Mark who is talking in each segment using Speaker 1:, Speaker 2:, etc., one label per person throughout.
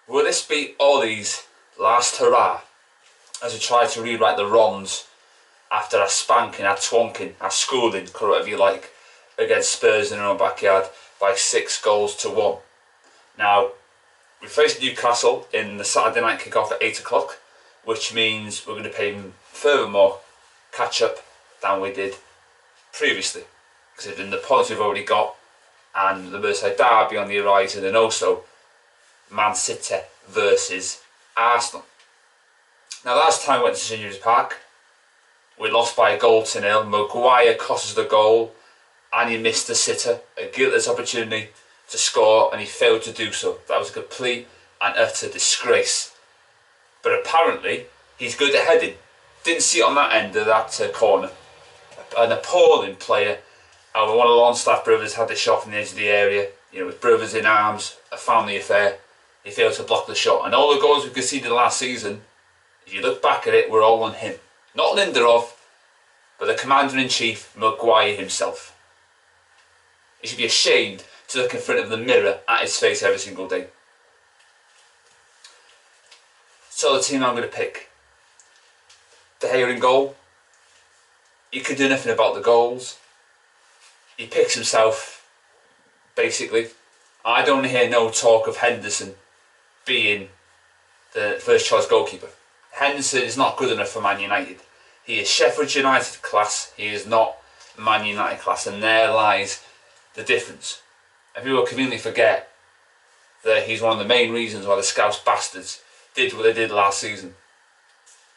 Speaker 1: Will this be Oles' last hurrah as we try to rewrite the wrongs after our spanking, our twonking, our schooling, call it whatever you like, against Spurs in our own backyard by 6-1? Now, we faced Newcastle in the Saturday night kick-off at 8 o'clock, which means we're going to pay furthermore catch-up than we did previously, considering the points we've already got and the Merseyside derby on the horizon, and also Man City versus Arsenal. Now, last time we went to St James's Park, we lost by a goal to nil. Maguire cost us the goal and he missed the sitter, a guiltless opportunity to score, and he failed to do so. That was a complete and utter disgrace. But apparently he's good at heading. Didn't see it on that end of that corner. An appalling player. And one of the Longstaff brothers had the shot from the edge of the area. You know, with brothers in arms, a family affair. He failed to block the shot. And all the goals we conceded last season, if you look back at it, were all on him. Not Lindelof, but the Commander-in-Chief, Maguire himself. He should be ashamed to look in front of the mirror at his face every single day. So the team I'm going to pick. De Gea in goal. He could do nothing about the goals. He picks himself, basically. I don't hear no talk of Henderson being the first choice goalkeeper. Henderson is not good enough for Man United. He is Sheffield United class, he is not Man United class, and there lies the difference. And people conveniently forget that he's one of the main reasons why the Scouse bastards did what they did last season.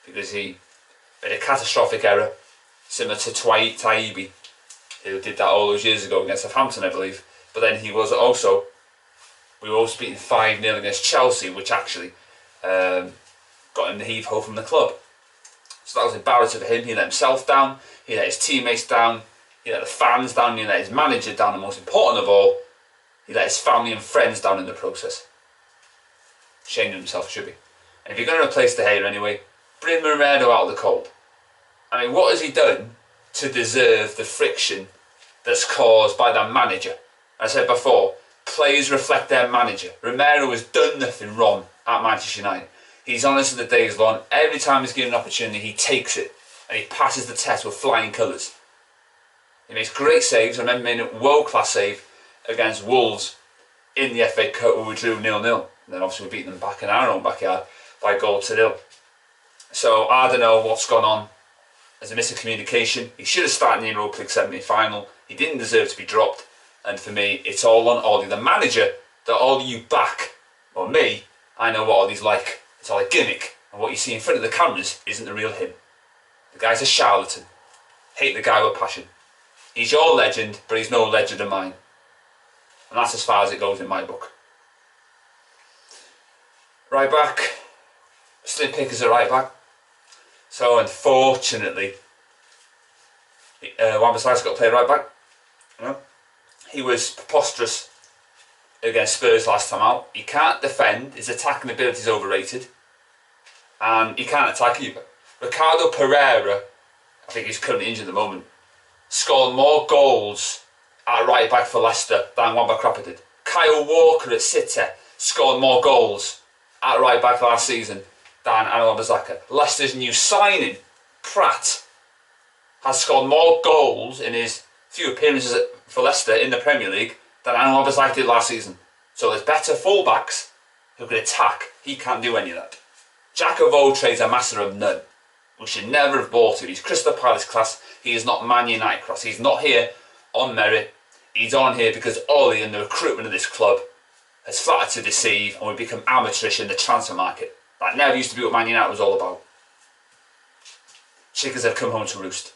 Speaker 1: Because he made a catastrophic error, similar to Taibi, who did that all those years ago against Southampton, I believe. But then we were also beaten 5-0 against Chelsea, which actually got him the heave-ho from the club. So that was embarrassing for him. He let himself down, he let his teammates down, he let the fans down, he let his manager down, and most important of all, he let his family and friends down in the process. Ashamed of himself, should be. And if you're going to replace De Gea anyway, bring Romero out of the cold. I mean, what has he done to deserve the friction that's caused by that manager? I said before, players reflect their manager. Romero has done nothing wrong at Manchester United. He's honest as the day is long. Every time he's given an opportunity, he takes it and he passes the test with flying colours. He makes great saves. I remember making a world-class save against Wolves in the FA Cup where we drew 0-0. And then obviously we beat them back in our own backyard by 1-0. So I don't know what's gone on. There's a missing communication. He should have started in the Europa League semi-final. He didn't deserve to be dropped. And for me, it's all on Ollie, the manager that all you back. Or me, I know what Ollie's like. It's all a gimmick. And what you see in front of the cameras isn't the real him. The guy's a charlatan. Hate the guy with passion. He's your legend, but he's no legend of mine. And that's as far as it goes in my book. Right back. Slim Pickers at right back. So unfortunately, Wan-Bissaka's got to play right back. You know? He was preposterous against Spurs last time out. He can't defend, his attacking ability is overrated, and he can't attack either. Ricardo Pereira, I think he's currently injured at the moment, scored more goals at right back for Leicester than Wan-Bissaka did. Kyle Walker at City scored more goals at right back last season than Wan-Bissaka. Leicester's new signing, Pratt, has scored more goals in his few appearances for Leicester in the Premier League than Wan-Bissaka did last season. So there's better fullbacks who can attack. He can't do any of that. Jack of all trades, a master of none. We should never have bought him. He's Crystal Palace class. He is not Man United class. He's not here on merit. He's on here because Ollie and the recruitment of this club has flattered to deceive, and we've become amateurish in the transfer market. That never used to be what Man United was all about. Chickens have come home to roost.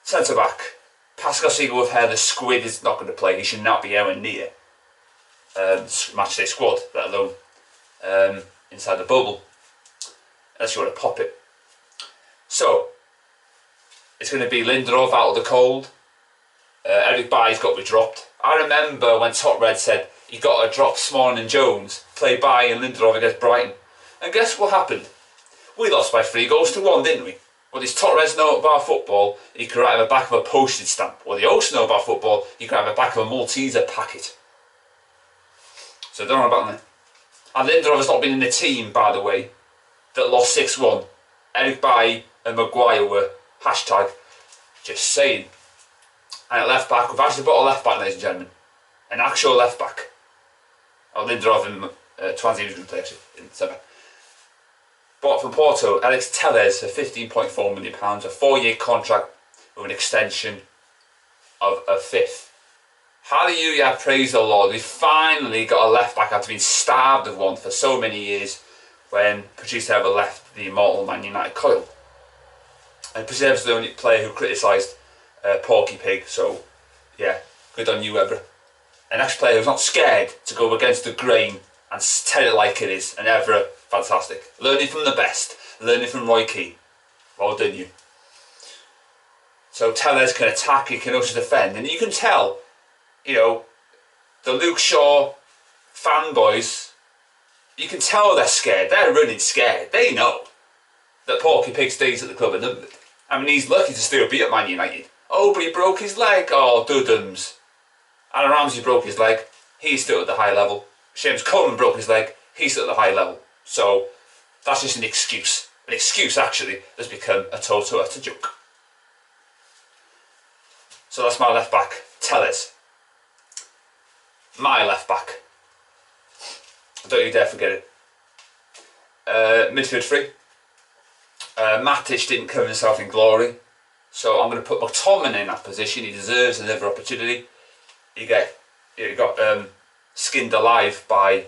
Speaker 1: Centre back. Pascal Siegel with hair, the squid is not going to play. He should not be anywhere near matchday squad, let alone inside the bubble, unless you want to pop it. So it's going to be Lindelof out of the cold. Eric Bailly's got to be dropped. I remember when Top Red said he got to drop Smalling and Jones, play Bailly and Lindelof against Brighton. And guess what happened? We lost by 3-1, didn't we? What these Top Reds know about football, you can write on the back of a postage stamp. What they also know about football, you can write on the back of a Malteser packet. So don't worry about that. And Lindelof has not been in the team, by the way, that lost 6-1. Eric Bailly and Maguire were hashtag just saying. And at left back, we've actually bought a left back, ladies and gentlemen. An actual left back. Oh, Lindelof and Twanzy was going to play actually in centre. Bought from Porto, Alex Telles for £15.4 million, a 4-year contract with an extension of a 5th. Hallelujah, praise the Lord. We finally got a left back after being starved of one for so many years when Patrice Evra left the immortal Man United coil. And Patrice Evra's the only player who criticised Porky Pig, so yeah, good on you, Evra. An ex-player who's not scared to go against the grain and tell it like it is, and Evra, fantastic. Learning from the best, learning from Roy Keane. Well done, you. So Telles can attack, he can also defend, and you can tell, you know, the Luke Shaw fanboys, you can tell they're scared. They're running scared. They know that Porky Pig's days at the club are numbered. I mean, he's lucky to still be at Man United. Oh, but he broke his leg. Oh, dudums. Alan Ramsey broke his leg. He's still at the high level. James Coleman broke his leg. He's still at the high level. So that's just an excuse. An excuse, actually, has become a total utter joke. So that's my left back, Telles. My left back. Don't you dare forget it. Midfield 3. Matic didn't cover himself in glory, so I'm going to put McTominay in that position. He deserves another opportunity. He got skinned alive by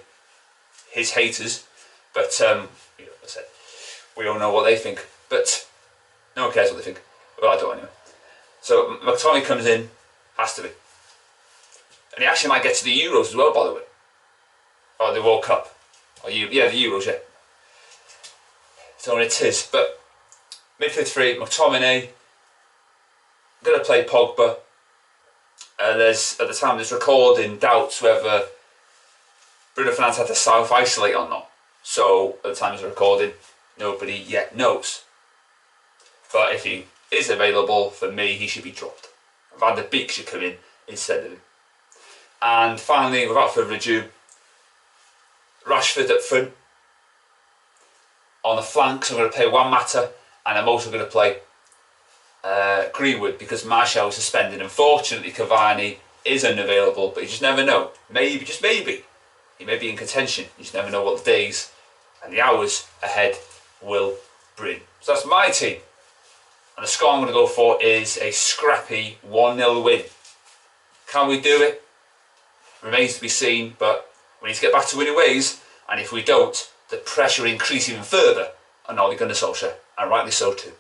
Speaker 1: his haters, but you know, I said, we all know what they think, but no one cares what they think. Well, I don't anyway. So McTominay comes in, has to be. And he actually might get to the Euros as well, by the way. Or the World Cup. Yeah, the Euros, yeah. So it is. But midfield 3, McTominay. Going to play Pogba. There's, at the time of this recording, doubts whether Bruno Fernandes had to self-isolate or not. So at the time of this recording, nobody yet knows. But if he is available, for me, he should be dropped. Van der Beek should come in instead of him. And finally, without further ado, Rashford up front. On the flanks, I'm going to play Juan Mata, and I'm also going to play Greenwood because Martial is suspended. Unfortunately, Cavani is unavailable, but you just never know. Maybe, just maybe, he may be in contention. You just never know what the days and the hours ahead will bring. So that's my team. And the score I'm going to go for is a scrappy 1-0 win. Can we do it? Remains to be seen, but we need to get back to winning ways, and if we don't, the pressure increases even further on Ole Gunnar Solskjaer, and rightly so too.